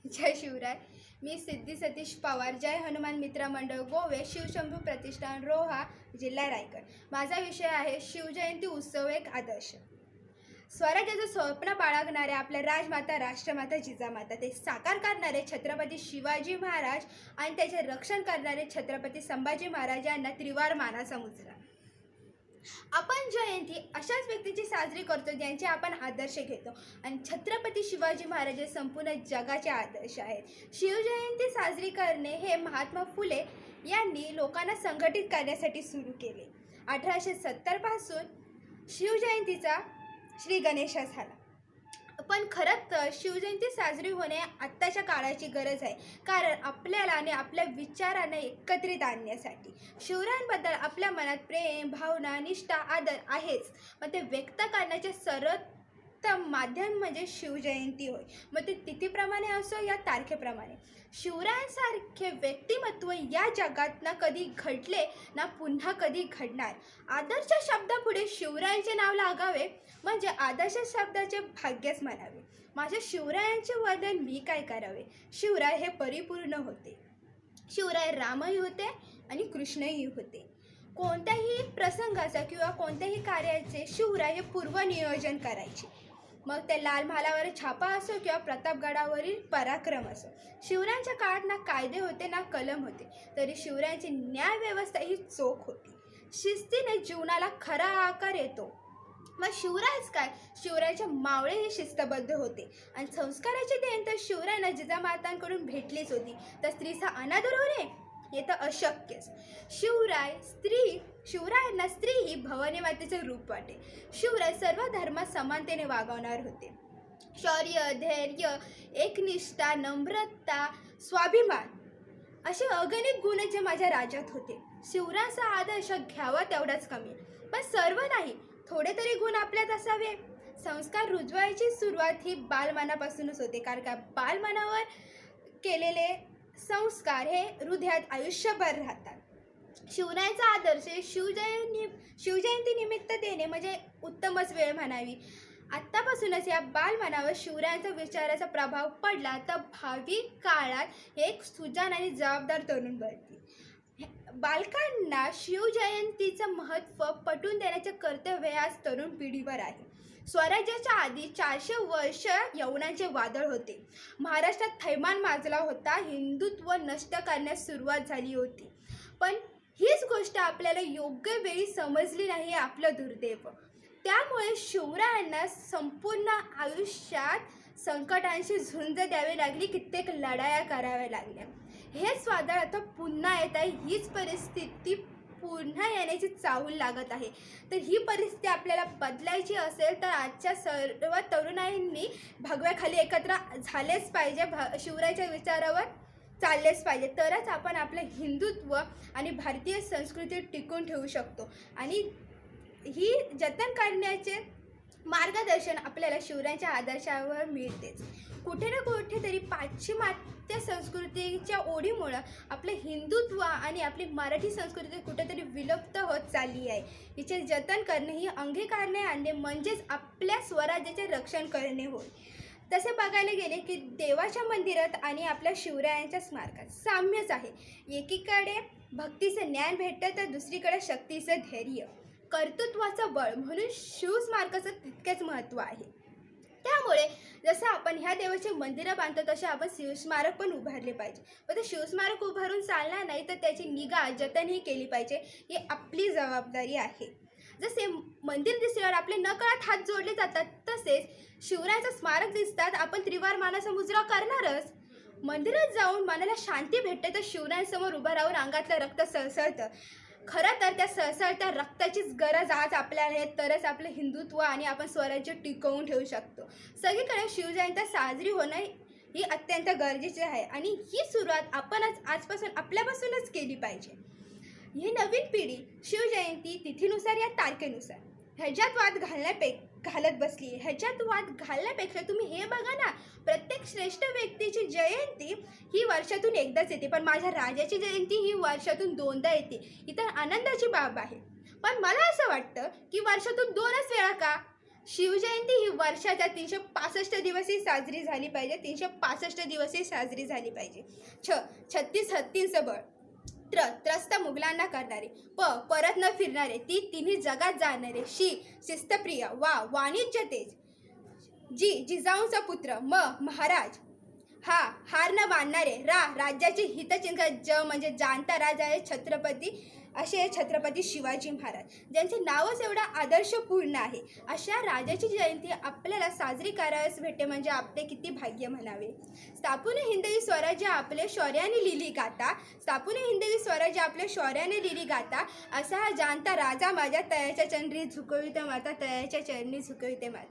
जय शिवराय. मी सिद्धी सतीश पवार, जय हनुमान मित्र मंडळ गोवे, शिवशंभू प्रतिष्ठान रोहा, जिल्हा रायगड. माझा विषय आहे शिवजयंती उत्सव एक आदर्श. स्वराज्याचं स्वप्न बाळगणाऱ्या आपल्या राजमाता, राष्ट्रमाता, जिजामाता ते साकार करणारे छत्रपती शिवाजी महाराज आणि त्याचे रक्षण करणारे छत्रपती संभाजी महाराज यांना त्रिवार मानाचा मुजरा. आपण जयंती अशाच व्यक्तीची साजरी करतो ज्यांचे आपण आदर्श घेतो आणि छत्रपती शिवाजी महाराज हे संपूर्ण जगाचे आदर्श आहेत. शिवजयंती साजरी करणे हे महात्मा फुले यांनी लोकांना संघटित करण्यासाठी सुरू केले. 1870 पासून शिवजयंतीचा श्री गणेशा झाला. पण खरंच तर शिवजयंती साजरी होणे आत्ताच्या काळाची गरज आहे, कारण आपल्याला आणि आपल्या विचारांना एकत्रित आणण्यासाठी. शिवरायांबद्दल आपल्या मनात प्रेम, भावना, निष्ठा, आदर आहेच, पण ते व्यक्त करण्याचे सर्वोत्तम माध्यम म्हणजे शिवजयंती होय. मग ते तिथीप्रमाणे असो या तारखेप्रमाणे. शिवरायांसारखे व्यक्तिमत्व या जगात ना कधी घडले ना पुन्हा कधी घडणार. आदर्श शब्दापुढे शिवरायांचे नाव लागावे म्हणजे आदर्श शब्दाचे भाग्यच म्हणावे. माझ्या शिवरायांचे वर्णन मी काय करावे. शिवराय हे परिपूर्ण होते. शिवराय रामही होते आणि कृष्णही होते. कोणत्याही प्रसंगाचा किंवा कोणत्याही कार्याचे शिवराय हे पूर्वनियोजन करायचे. मग ते लाल महालावर छापा असो किंवा प्रतापगडावरील पराक्रम असो. शिवरायांच्या काळात ना कायदे होते ना कलम होते, तरी शिवरायांची न्यायव्यवस्था ही चोख होती. शिस्तीने जीवनाला खरा आकार येतो. मग शिवरायच काय, शिवरायाचे मावळे हे शिस्तबद्ध होते आणि संस्काराची देण तर शिवरायांना जिजामातांकडून भेटलीच होती. तर स्त्रीचा अनादर होणे हे तर अशक्यच. शिवरायांना स्त्री ही भवानी मातेचे रूप वाटे. शिवराय सर्व धर्मात समानतेने वागवणार होते. शौर्य, धैर्य, एकनिष्ठा, नम्रता, स्वाभिमान असे अगणित गुण जे माझ्या राज्यात होते. शिवरायांचा आदर्श घ्यावा तेवढाच कमी, पण सर्व नाही, थोडे तरी गुण आपल्यात असावे. संस्कार रुजवायची सुरुवात ही बालमनापासूनच होते, कारण का बालमनावर केलेले संस्कार हे हृदयात आयुष्यभर राहतात. शिवरायांचा आदर्श शिवजयंती निमित्त देणे म्हणजे उत्तमच वेळ म्हणावी. आत्तापासूनच या बालमनावर शिवरायांचा विचाराचा प्रभाव पडला तर भावी काळात एक सुजाण आणि जबाबदार तरुण बनतील. बालकांना शिवजयंतीचं महत्त्व पटवून देण्याचे कर्तव्य आज तरुण पिढीवर आहे. स्वराज्याच्या आधी 400 वर्ष यवनांचे वादळ होते. महाराष्ट्रात थैमान माजला होता. हिंदुत्व नष्ट करण्यास सुरुवात झाली होती. पण हीच गोष्ट आपल्याला योग्य वेळी समजली नाही हे आपलं दुर्दैव. त्यामुळे शिवरायांना संपूर्ण आयुष्यात संकटांशी झुंज द्यावी लागली, कित्येक लढाया कराव्या लागल्या. हेच वादळ आता पुन्हा येत आहे. हीच परिस्थिती पुन्हा येण्याची चाहूल लागत आहे. तर ही परिस्थिती आपल्याला बदलायची असेल तर आजच्या सर्व तरुणांनी भगव्याखाली एकत्र झालेच पाहिजे, शिवरायाच्या विचारावर चाललेच पाहिजे. तरच आपण आपलं हिंदुत्व आणि भारतीय संस्कृती टिकून ठेवू शकतो आणि ही जतन करण्याचे मार्गदर्शन आपल्याला शिवरायांच्या आदर्शावर मिळतेच. कुठे ना कुठेतरी पाश्चिमात्य संस्कृतीच्या ओढीमुळं आपलं हिंदुत्व आणि आपली मराठी संस्कृती कुठेतरी विलुप्त होत चालली आहे. हिचे जतन करणे, ही अंगीकारणे आणणे म्हणजेच आपल्या स्वराज्याचे रक्षण करणे होय. तसे बघायला गेले की देवाच्या मंदिरात आणि आपल्या शिवरायांच्या स्मारकात साम्यच आहे. एकीकडे भक्तीचं ज्ञान भेटतं तर दुसरीकडे शक्तीचं धैर्य, कर्तृत्वाचं बळ म्हणून शिवस्मारकाचं तितकेच महत्त्व आहे. त्यामुळे जसं आपण ह्या देवाचे मंदिरं बांधतो तसे आपण शिवस्मारक पण उभारले पाहिजे. पण ते शिवस्मारक उभारून चालणार नाही, तर त्याची निगा जतनही केली पाहिजे. ही आपली जबाबदारी आहे. जसे मंदिर दिसल्यावर आपले नकळत हात जोडले जातात, तसेच शिवरायांचं स्मारक दिसतात आपण त्रिवार मानाचा मुजरा करणारच. मंदिरात जाऊन मनाला शांती भेटते तर शिवरायांसमोर उभं राहून अंगातलं रक्त सळसळतं. खरं तर त्या सळसळत्या रक्ताचीच गरज आज आपल्याला आहे, तरच आपलं हिंदुत्व आणि आपण स्वराज्य टिकवून ठेवू शकतो. सगळीकडे शिवजयंती साजरी होणं ही अत्यंत गरजेची आहे आणि ही सुरुवात आपणच आजपासून आपल्यापासूनच केली पाहिजे. ही नवीन पिढी शिवजयंती तिथीनुसार या तारखेनुसार ह्याच्यात वाद घालत बसली. ह्याच्यात वाद घालण्यापेक्षा तुम्ही हे बघा ना, प्रत्येक श्रेष्ठ व्यक्तीची जयंती ही वर्षातून एकदाच येते, पण माझ्या राजाची जयंती ही वर्षातून 2दा येते. ही तर आनंदाची बाब आहे. पण मला असं वाटतं की वर्षातून 2च वेळा का, शिवजयंती ही वर्षाच्या 365 दिवसही साजरी झाली पाहिजे. 365 दिवसही साजरी झाली पाहिजे. 36 हत्तींचं बळ. त्रस्त मुघलांना करणारे. परत न फिरणारे. तिन्ही जगात जाणारे. शिस्तप्रिय. वाणिज्य तेज. जिजाऊंचा पुत्र. महाराज. हार न मानणारे. राज्याचे हितचिंतक. म्हणजे जाणता राजा आहे छत्रपती शिवाजी महाराज, ज्यांचे नावच एवढा आदर्शपूर्ण आहे. अशा राजाची जयंती आपल्याला साजरी करावयास भेटते म्हणजे आपले किती भाग्य म्हणावे. स्थापून हिंदवी स्वराज्य आपले शौर्याने लिहिली गाता. स्थापून हिंदवी स्वराज्य आपल्या शौर्याने लिहिली गाता. असा हा जाणता राजा माझ्या तयाच्या चरणी झुकविते माता. तयाच्या चरणी झुकविते माता.